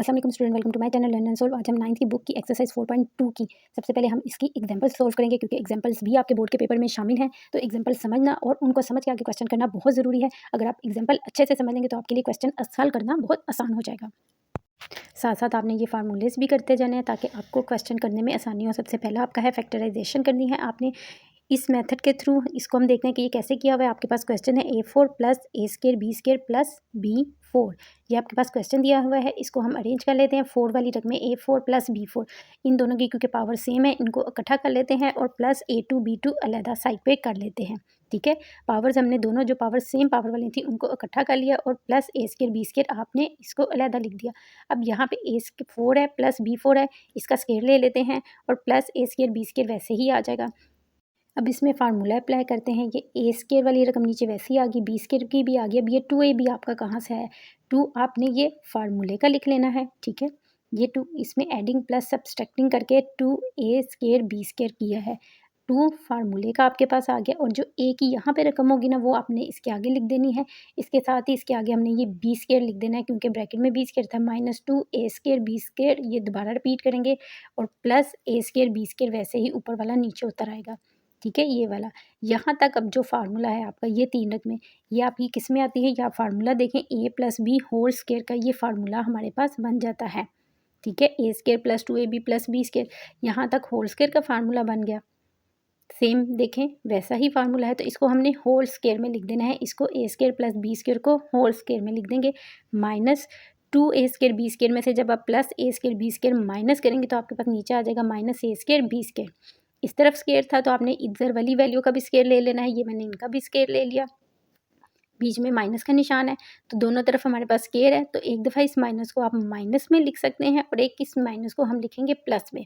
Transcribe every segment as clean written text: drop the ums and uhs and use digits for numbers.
अस्सलाम वालेकुम student, welcome to my channel learn and solve. आज हम 9th की बुक की एक्सरसाइज 4.2 की सबसे पहले हम इसकी एग्जांपल्स सोल्व करेंगे, क्योंकि एग्जांपल्स भी आपके बोर्ड के पेपर में शामिल हैं। तो एग्जांपल समझना और उनको समझ के आगे क्वेश्चन करना बहुत ज़रूरी है। अगर आप एग्जांपल अच्छे से समझ लेंगे तो आपके लिए क्वेश्चन सॉल्व करना बहुत आसान हो जाएगा। साथ साथ आपने ये फार्मूलेस भी करते जाने हैं ताकि आपको क्वेश्चन करने में आसानी हो। सबसे पहला आपका है फैक्टराइजेशन करनी है आपने। इस मेथड के थ्रू इसको हम देखते हैं कि ये कैसे किया हुआ है। आपके पास क्वेश्चन है a4 plus a² b² plus b4। ये आपके पास क्वेश्चन दिया हुआ है। इसको हम अरेंज कर लेते हैं। 4 वाली रकमें a4 प्लस b4, इन दोनों की क्योंकि पावर सेम है इनको इकट्ठा कर लेते हैं और प्लस a2 b2 अलहदा साइड पे कर लेते हैं। ठीक है, पावर्स हमने दोनों जो पावर सेम पावर वाली थी उनको इकट्ठा कर लिया और प्लस a² b² आपने इसको अलहदा लिख दिया। अब यहाँ पे a4 है प्लस b4 है, इसका स्केयर ले लेते हैं और प्लस a² b² वैसे ही आ जाएगा। अब इसमें फार्मूला अप्लाई करते हैं। ये a² वाली रकम नीचे वैसे ही आ गई, b² की भी आ गई। अब ये 2ab आपका कहाँ से है? 2 आपने ये फार्मूले का लिख लेना है। ठीक है, ये 2 इसमें एडिंग प्लस सब्सट्रैक्टिंग करके 2a² b² किया है। 2 फार्मूले का आपके पास आ गया और जो a की यहाँ पे रकम होगी ना वो आपने इसके आगे लिख देनी है। इसके साथ ही इसके आगे हमने ये b² लिख देना है, क्योंकि ब्रैकेट में b² था। -2a² b² ये दोबारा रिपीट करेंगे और प्लस a² b² वैसे ही ऊपर वाला नीचे उतर आएगा। ठीक है, ये वाला यहाँ तक। अब जो फार्मूला है आपका ये 3 रकमें, ये आपकी किस में आती है? या आप फार्मूला देखें a plus b whole square का, ये फार्मूला हमारे पास बन जाता है। ठीक है, a² plus 2ab plus b², यहाँ तक होल स्क्वायर का फार्मूला बन गया। सेम देखें वैसा ही फार्मूला है, तो इसको हमने होल स्क्वायर में लिख देना है। इसको a² प्लस b² को होल स्क्वायर में लिख देंगे। -2a² b² में से जब आप प्लस a² b² माइनस करेंगे तो आपके पास नीचे आ जाएगा -a² b²। इस तरफ स्केयर था तो आपने इधर वाली वैल्यू का भी स्केयर ले लेना है। ये मैंने इनका भी स्केयर ले लिया। बीच में माइनस का निशान है तो दोनों तरफ हमारे पास स्केयर है, तो एक दफ़ा इस माइनस को आप माइनस में लिख सकते हैं और एक इस माइनस को हम लिखेंगे प्लस में।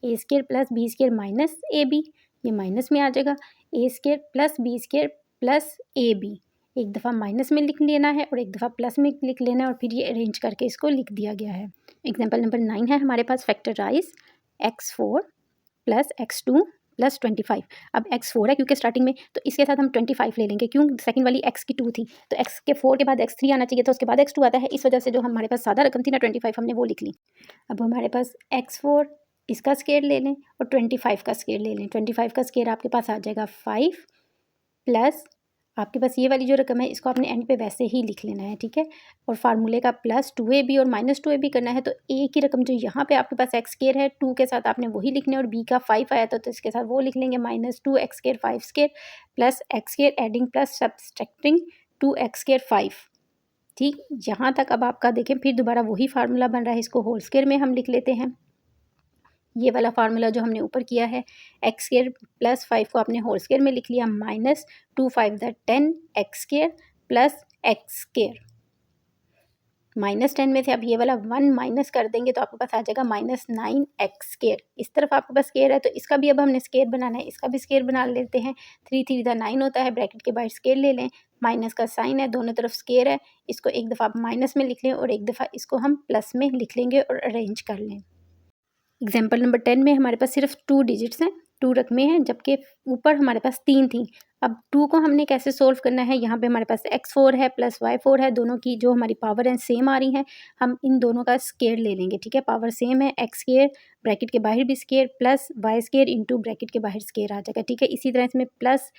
a² plus b² minus ab, ये माइनस में आ जाएगा। a² plus b² plus ab, एक दफ़ा माइनस में लिख लेना है और एक दफ़ा प्लस में लिख लेना है और फिर ये अरेंज करके इसको लिख दिया गया है। एग्जाम्पल नंबर 9 है हमारे पास, factorise x4 plus x2 plus 25। अब x4 है क्योंकि स्टार्टिंग में, तो इसके साथ हम 25 ले लेंगे। क्यों? सेकंड वाली x की 2 थी तो x के 4 के बाद x3 आना चाहिए, तो उसके बाद x2 आता है। इस वजह से जो हमारे पास सादा रकम थी ना 25, हमने वो लिख ली। अब हमारे पास x4 इसका स्केयर ले लें और 25 का स्केयर ले लें। 25 का स्केयर आपके पास आ जाएगा 5 प्लस आपके पास ये वाली जो रकम है इसको आपने एंड पे वैसे ही लिख लेना है। ठीक है, और फार्मूले का प्लस 2ab और -2ab करना है, तो a की रकम जो यहाँ पे आपके पास x² है 2 के साथ आपने वही लिखना है और b का 5 आया था तो इसके साथ वो लिख लेंगे। -2x² 5² plus x² adding plus subtracting 2x² 5। ठीक, यहाँ तक अब आपका देखें फिर दोबारा वही फार्मूला बन रहा है। इसको होल स्क्वायर में हम लिख लेते हैं। ये वाला फार्मूला जो हमने ऊपर किया है, x² प्लस 5 को आपने होल स्क्वायर में लिख लिया। -2 5 10 x² प्लस x², -10 में से अब ये वाला 1 माइनस कर देंगे तो आपके पास आ जाएगा -9 x²। इस तरफ आपके पास स्केयर है तो इसका भी अब हमने स्केयर बनाना है। इसका भी स्केयर बना लेते हैं। 3 3 9 होता है, ब्रैकेट के बाहर स्केयर ले लें। माइनस का साइन है, दोनों तरफ स्केयर है। इसको एक दफ़ा आप माइनस में लिख लें और एक दफ़ा इसको हम प्लस में लिख लेंगे और अरेंज कर लें। एग्जाम्पल नंबर 10 में हमारे पास सिर्फ 2 डिजिट्स हैं, 2 रकमें हैं, जबकि ऊपर हमारे पास 3 थी। अब 2 को हमने कैसे सोल्व करना है? यहाँ पे हमारे पास x4 है प्लस y4 है, दोनों की जो हमारी पावर है सेम आ रही हैं। हम इन दोनों का स्केयर ले लेंगे। ठीक है, पावर सेम है, x² ब्रैकेट के बाहर भी square plus y² into bracket के बाहर स्केयर आ जाएगा। ठीक है, इसी तरह इसमें प्लस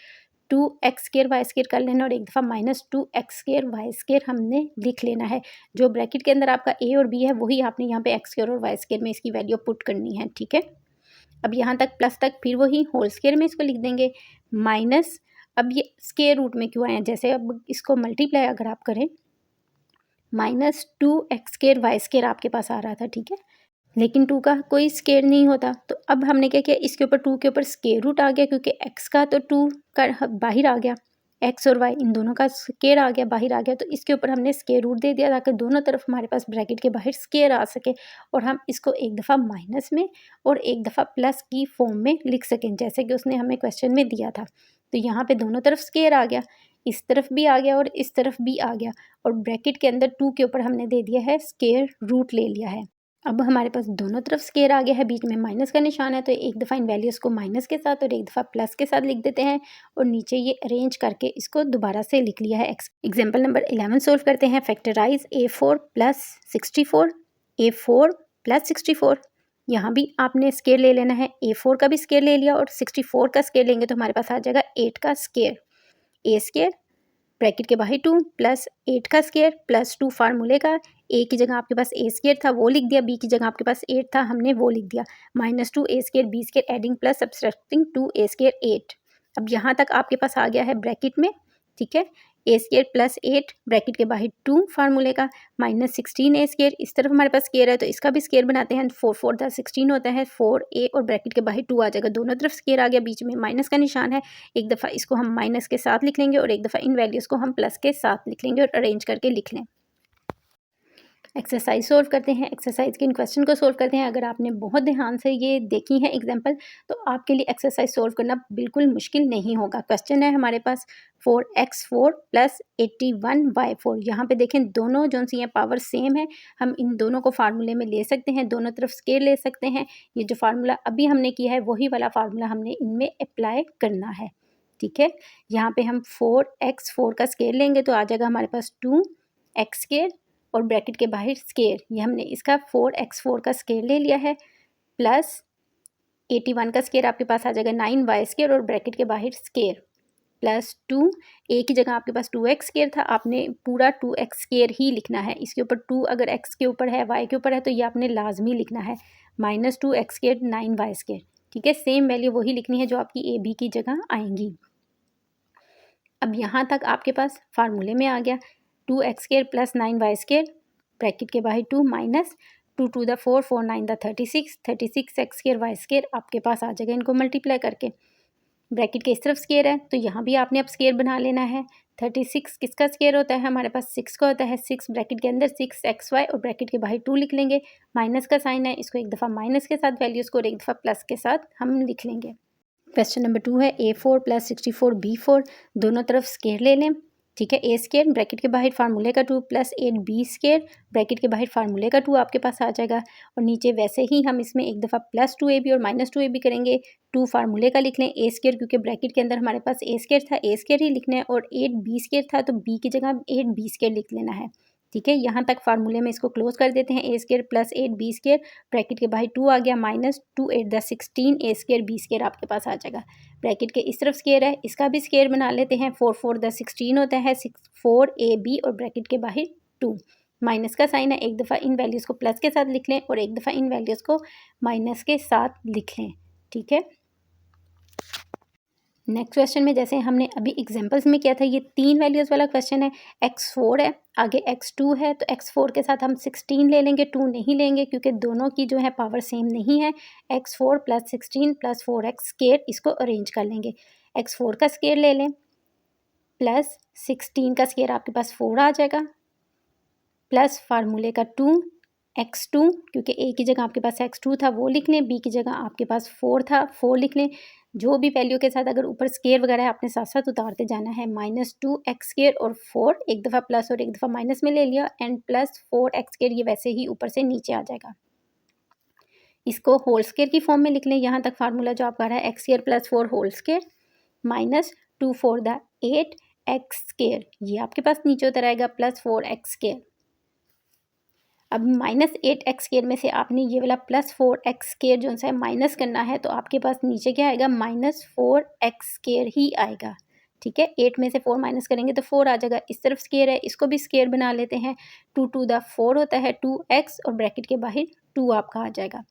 2x² y² कर लेना और एक दफ़ा -2x² y² हमने लिख लेना है। जो ब्रैकेट के अंदर आपका a और b है वही आपने यहाँ पे x² और y² में इसकी वैल्यू पुट करनी है। ठीक है, अब यहाँ तक प्लस तक फिर वही होल स्क्वायर में इसको लिख देंगे। माइनस, अब ये स्क्वायर रूट में क्यों आए हैं? जैसे अब इसको मल्टीप्लाई अगर आप करें, -2x² y² आपके पास आ रहा था। ठीक है, लेकिन 2 का कोई स्केयर नहीं होता, तो अब हमने क्या किया, इसके ऊपर 2 के ऊपर स्केयर रूट आ गया, क्योंकि x का तो 2 का बाहर आ गया, x और y इन दोनों का स्केयर आ गया, बाहर आ गया, तो इसके ऊपर हमने स्केयर रूट दे दिया ताकि दोनों तरफ हमारे पास ब्रैकेट के बाहर स्केयर आ सके और हम इसको एक दफ़ा माइनस में और एक दफ़ा प्लस की फॉर्म में लिख सकें, जैसे कि उसने हमें क्वेश्चन में दिया था। तो यहाँ पे दोनों तरफ स्केयर आ गया, इस तरफ भी आ गया और इस तरफ भी आ गया, और ब्रैकेट के अंदर 2 के ऊपर हमने दे दिया है स्केयर रूट ले लिया है। अब हमारे पास दोनों तरफ स्केयर आ गया है, बीच में माइनस का निशान है, तो एक दफ़ा इन वैल्यूज़ को माइनस के साथ और एक दफ़ा प्लस के साथ लिख देते हैं और नीचे ये अरेंज करके इसको दोबारा से लिख लिया है। एग्जाम्पल नंबर 11 सोल्व करते हैं। Factorise a4 plus 64 A4 plus 64। यहाँ भी आपने स्केयर ले लेना है, A4 का भी स्केयर ले लिया और 64 का स्केयर लेंगे तो हमारे पास आ जाएगा 8 का स्केयर। ए स्केयर ब्रैकेट के बाहर 2 प्लस 8 का स्केयर प्लस 2 फार्मूले का, ए की जगह आपके पास ए स्केयर था वो लिख दिया, बी की जगह आपके पास 8 था हमने वो लिख दिया, -2 a square b square adding plus subtracting 2 a square 8। अब यहाँ तक आपके पास आ गया है ब्रैकेट में, ठीक है। ए स्केयर प्लस 8 ब्रैकेट के बाहर 2 फार्मूले का -16 ए स्केयर, इस तरफ हमारे पास स्केयर है तो इसका भी स्केयर बनाते हैं। 4 4 दा 16 होता है, 4 ए और ब्रैकेट के बाहर 2 आ जाएगा, दोनों तरफ स्केयर आ गया, बीच में माइनस का निशान है। एक दफ़ा इसको हम माइनस के साथ लिख लेंगे और एक दफ़ा इन वैल्यूज़ को हम प्लस के साथ लिख लेंगे और अरेंज करके लिख लें। एक्सरसाइज सोल्व करते हैं, एक्सरसाइज के इन क्वेश्चन को सोल्व करते हैं। अगर आपने बहुत ध्यान से ये देखी है एग्जांपल तो आपके लिए एक्सरसाइज सोल्व करना बिल्कुल मुश्किल नहीं होगा। क्वेश्चन है हमारे पास 4x4 प्लस 81y4। यहाँ पे देखें दोनों जो सी हैं पावर सेम है, हम इन दोनों को फार्मूले में ले सकते हैं, दोनों तरफ स्केयर ले सकते हैं। ये जो फार्मूला अभी हमने किया है वही वाला फार्मूला हमने इनमें अप्लाई करना है, ठीक है। यहाँ पे हम 4x4 का स्केयर लेंगे तो आ जाएगा हमारे पास 2x स्केयर और ब्रैकेट के बाहर स्केयर, ये हमने इसका 4x4 का स्केयर ले लिया है प्लस 81 का स्केयर आपके पास आ जाएगा 9y स्केयर और ब्रैकेट के बाहर स्केयर प्लस 2 ए की जगह आपके पास 2x स्केयर था, आपने पूरा 2x स्केयर ही लिखना है। इसके ऊपर 2 अगर x के ऊपर है y के ऊपर है तो ये आपने लाजमी लिखना है, -2x स्केयर 9y स्केयर, ठीक है। सेम वैल्यू वही लिखनी है जो आपकी ए बी की जगह आएंगी। अब यहाँ तक आपके पास फार्मूले में आ गया 2x square plus 9y square bracket के बाहर 2 minus 2 to the 4 4 9 the 36 x square y square आपके पास आ जाएगा इनको मल्टीप्लाई करके। ब्रैकेट के इस तरफ स्केयर है तो यहाँ भी आपने अब स्केयर बना लेना है। 36 किसका स्केयर होता है, हमारे पास 6 का होता है। 6 ब्रैकेट के अंदर 6xy और ब्रैकेट के बाहर 2 लिख लेंगे, माइनस का साइन है, इसको एक दफ़ा माइनस के साथ वैल्यूज़ को और एक दफ़ा प्लस के साथ हम लिख लेंगे। क्वेश्चन नंबर 2 है A4 प्लस 64 B4, दोनों तरफ स्केयर ले लें, ठीक है। ए स्केयर ब्रैकेट के बाहर फार्मूले का 2 प्लस 8 बी स्केयर ब्रैकेट के बाहर फार्मूले का 2 आपके पास आ जाएगा और नीचे वैसे ही हम इसमें एक दफ़ा प्लस 2ab और माइनस 2ab करेंगे। 2 फार्मूले का लिख लें, ए स्केयर क्योंकि ब्रैकेट के अंदर हमारे पास ए स्केयर था, ए स्केयर ही लिखना है और 8 बी स्केयर था तो बी की जगह 8 बी स्केयर लिख लेना है, ठीक है। यहाँ तक फार्मूले में इसको क्लोज कर देते हैं। A square plus 8 b square bracket के बाहर 2 आ गया minus 2 8 the 16 a square b square आपके पास आ जाएगा। ब्रैकेट के इस तरफ स्केयर है, इसका भी स्केयर बना लेते हैं। 4 4 द 16 होता है 4 ए बी और ब्रैकेट के बाहर 2 माइनस का साइन है, एक दफ़ा इन वैल्यूज़ को प्लस के साथ लिख लें और एक दफ़ा इन वैल्यूज़ को माइनस के साथ लिख लें, ठीक है। नेक्स्ट क्वेश्चन में जैसे हमने अभी एग्जांपल्स में किया था, ये 3 वैल्यूज़ वाला क्वेश्चन है। x4 है, आगे x2 है तो x4 के साथ हम 16 ले लेंगे, 2 नहीं लेंगे क्योंकि दोनों की जो है पावर सेम नहीं है। x4 plus 16 plus 4x square, इसको अरेंज कर लेंगे। x4 का स्केयर ले लें प्लस 16 का स्केयर आपके पास 4 आ जाएगा प्लस फार्मूले का 2x2 क्योंकि ए की जगह आपके पास x2 था वो लिख लें, बी की जगह आपके पास 4 था 4 लिख लें। जो भी वैल्यू के साथ अगर ऊपर स्केयर वगैरह है आपने साथ साथ उतारते जाना है। -2x स्केयर और 4 एक दफ़ा प्लस और एक दफ़ा माइनस में ले लिया एंड प्लस 4x स्केयर, ये वैसे ही ऊपर से नीचे आ जाएगा। इसको होल स्केयर की फॉर्म में लिख लें। यहाँ तक फार्मूला जो आपका रहा है x square plus 4 whole square minus 2 4 the 8x square, ये आपके पास नीचे उतर आएगा प्लस 4x स्केयर। अब -8x स्केयर में से आपने ये वाला +4x स्केयर जो सा माइनस करना है तो आपके पास नीचे क्या आएगा, -4x स्केयर ही आएगा, ठीक है। 8 में से 4 माइनस करेंगे तो 4 आ जाएगा। इस तरफ स्केयर है, इसको भी स्केयर बना लेते हैं। 2 टू द 4 होता है 2x और ब्रैकेट के बाहर 2 आपका आ जाएगा।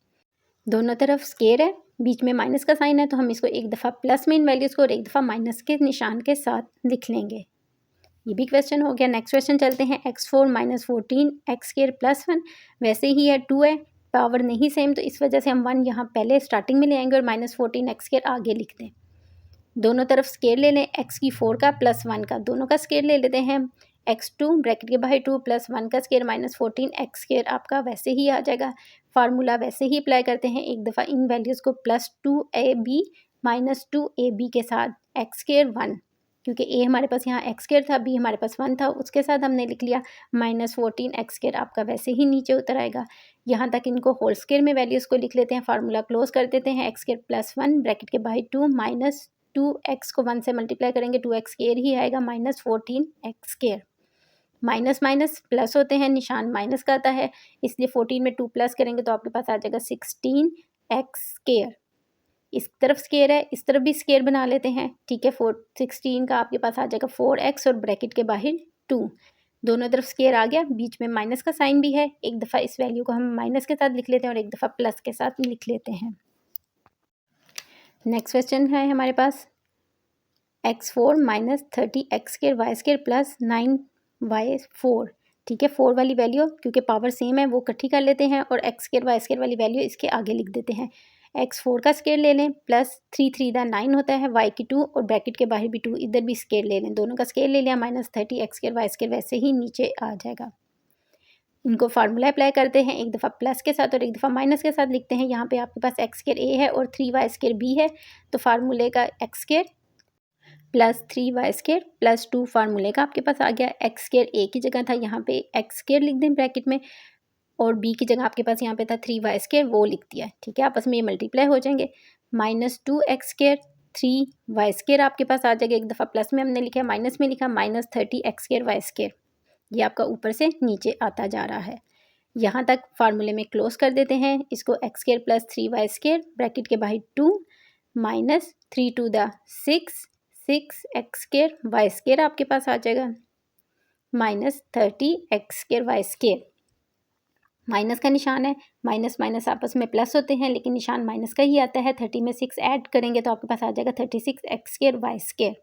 दोनों तरफ स्केयर है, बीच में माइनस का साइन है तो हम इसको एक दफ़ा प्लस में इन वैल्यूज़ को और एक दफ़ा माइनस के निशान के साथ लिख लेंगे। ये भी क्वेश्चन हो गया। नेक्स्ट क्वेश्चन चलते हैं। x4 - 14 x स्केयर प्लस 1, वैसे ही है 2 है, पावर नहीं सेम तो इस वजह से हम 1 यहाँ पहले स्टार्टिंग में ले आएंगे और -14 x स्केयर आगे लिख दें। दोनों तरफ स्केयर ले लें, x की 4 का प्लस 1 का, दोनों का स्केयर ले लेते हैं। x2 ब्रैकेट के बाहर 2 प्लस 1 का स्केयर -14 x स्केयर आपका वैसे ही आ जाएगा। फार्मूला वैसे ही अप्लाई करते हैं, एक दफ़ा इन वैल्यूज़ को +2ab -2ab के साथ x स्केयर 1, क्योंकि ए हमारे पास यहाँ x स्केयर था, बी हमारे पास 1 था, उसके साथ हमने लिख लिया -14 x स्केयर आपका वैसे ही नीचे उतर आएगा। यहाँ तक इनको होल स्केयर में वैल्यूज़ को लिख लेते हैं। फार्मूला क्लोज कर देते हैं। x स्केयर प्लस 1 ब्रैकेट के बाहर 2 माइनस 2x को 1 से मल्टीप्लाई करेंगे 2x स्केयर ही आएगा -14 x square minus minus plus होते हैं, निशान माइनस का आता है, इसलिए 14 में 2 प्लस करेंगे तो आपके पास आ जाएगा 16x²। इस तरफ स्केयर है, इस तरफ भी स्केयर बना लेते हैं, ठीक है। 16 का आपके पास आ जाएगा 4x और ब्रैकेट के बाहर 2, दोनों तरफ स्केयर आ गया, बीच में माइनस का साइन भी है। एक दफ़ा इस वैल्यू को हम माइनस के साथ लिख लेते हैं और एक दफ़ा प्लस के साथ लिख लेते हैं। नेक्स्ट क्वेश्चन है हमारे पास x4 minus 30x² y² plus 9y4, ठीक है। 4 वाली वैल्यू क्योंकि पावर सेम है वो इकट्ठी कर लेते हैं और x² y² वाली वैल्यू इसके आगे लिख देते हैं। x4 का स्केयर ले लें, प्लस 3 3 दा 9 होता है, y की 2 और ब्रैकेट के बाहर भी 2, इधर भी स्केयर ले लें, दोनों का स्केयर ले लिया, माइनस 30x² y² वैसे ही नीचे आ जाएगा। इनको फार्मूला अप्लाई करते हैं, एक दफ़ा प्लस के साथ और एक दफ़ा माइनस के साथ लिखते हैं। यहाँ पे आपके पास x² a है और 3y² b है, तो फार्मूले का x² प्लस 3y² प्लस 2 फार्मूले का आपके पास आ गया। x² a की जगह था, यहाँ पे x² लिख दें ब्रैकेट में, और b की जगह आपके पास यहाँ पे था 3y², वो लिख दिया, ठीक है। आपस में ये मल्टीप्लाई हो जाएंगे, माइनस 2x² 3y² आपके पास आ जाएगा। एक दफ़ा प्लस में हमने लिखा, माइनस में लिखा, माइनस 30x² y², ये आपका ऊपर से नीचे आता जा रहा है। यहाँ तक फार्मूले में क्लोज कर देते हैं इसको, x² प्लस 3y² ब्रैकेट के बाहर 2 माइनस 3 2 दा 6 6x² y² आपके पास आ जाएगा, माइनस 30x² y²। माइनस का निशान है, माइनस माइनस आपस में प्लस होते हैं लेकिन निशान माइनस का ही आता है। 30 में 6 ऐड करेंगे तो आपके पास आ जाएगा 36x² y²।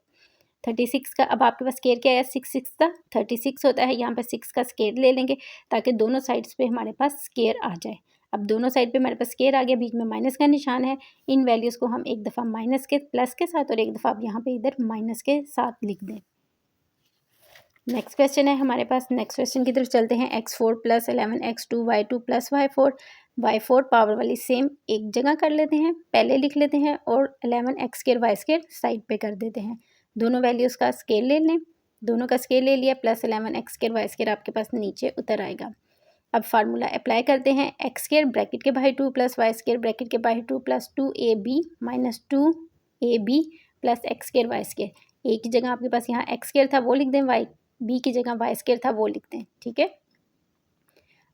36 का अब आपके पास स्केयर क्या है, 6 6 का 36 होता है, यहाँ पर 6 का स्केयर ले लेंगे ताकि दोनों साइड्स पे हमारे पास स्केयर आ जाए। अब दोनों साइड पे हमारे पास स्केयर आ गया, बीच में माइनस का निशान है। इन वैल्यूज़ को हम एक दफ़ा माइनस के प्लस के साथ और एक दफ़ा अब यहाँ पे इधर माइनस के साथ लिख दें। नेक्स्ट क्वेश्चन है हमारे पास, नेक्स्ट क्वेश्चन की तरफ चलते हैं। x4 plus 11x2 y2 plus y4 power वाली सेम एक जगह कर लेते हैं, पहले लिख लेते हैं और 11x² y² साइड पे कर देते हैं। दोनों वैल्यूज़ का स्केल ले लें, दोनों का स्केल ले लिया, प्लस 11x² y² आपके पास नीचे उतर आएगा। अब फार्मूला अप्लाई करते हैं, x² ब्रैकेट के बाहर 2 प्लस y² ब्रैकेट के बाहर 2 plus 2ab minus 2ab plus x² y²। a की जगह आपके पास यहाँ x² था वो लिख दें, b की जगह y² था वो लिख दें, ठीक है।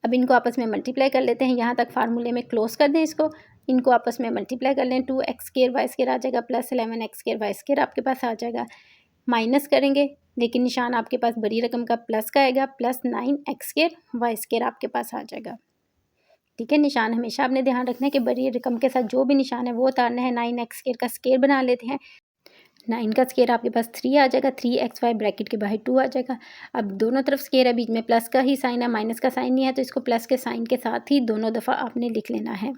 अब इनको आपस में मल्टीप्लाई कर लेते हैं, यहाँ तक फार्मूले में क्लोज कर दें इसको, इनको आपस में मल्टीप्लाई कर लें, 2x² y² आ जाएगा, प्लस 11x² y² आपके पास आ जाएगा। माइनस करेंगे लेकिन निशान आपके पास बड़ी रकम का प्लस का आएगा, प्लस 9x² y² आपके पास आ जाएगा, ठीक है। निशान हमेशा आपने ध्यान रखना है कि बड़ी रकम के साथ जो भी निशान है वो उतारना है। 9x² का स्केयर बना लेते हैं, 9 का स्केयर आपके पास 3 आ जाएगा, 3xy ब्रैकेट के बाहर 2 आ जाएगा। अब दोनों तरफ स्केयर है, बीच में प्लस का ही साइन है, माइनस का साइन नहीं है, तो इसको प्लस के साइन के साथ ही दोनों दफ़ा आपने लिख लेना है।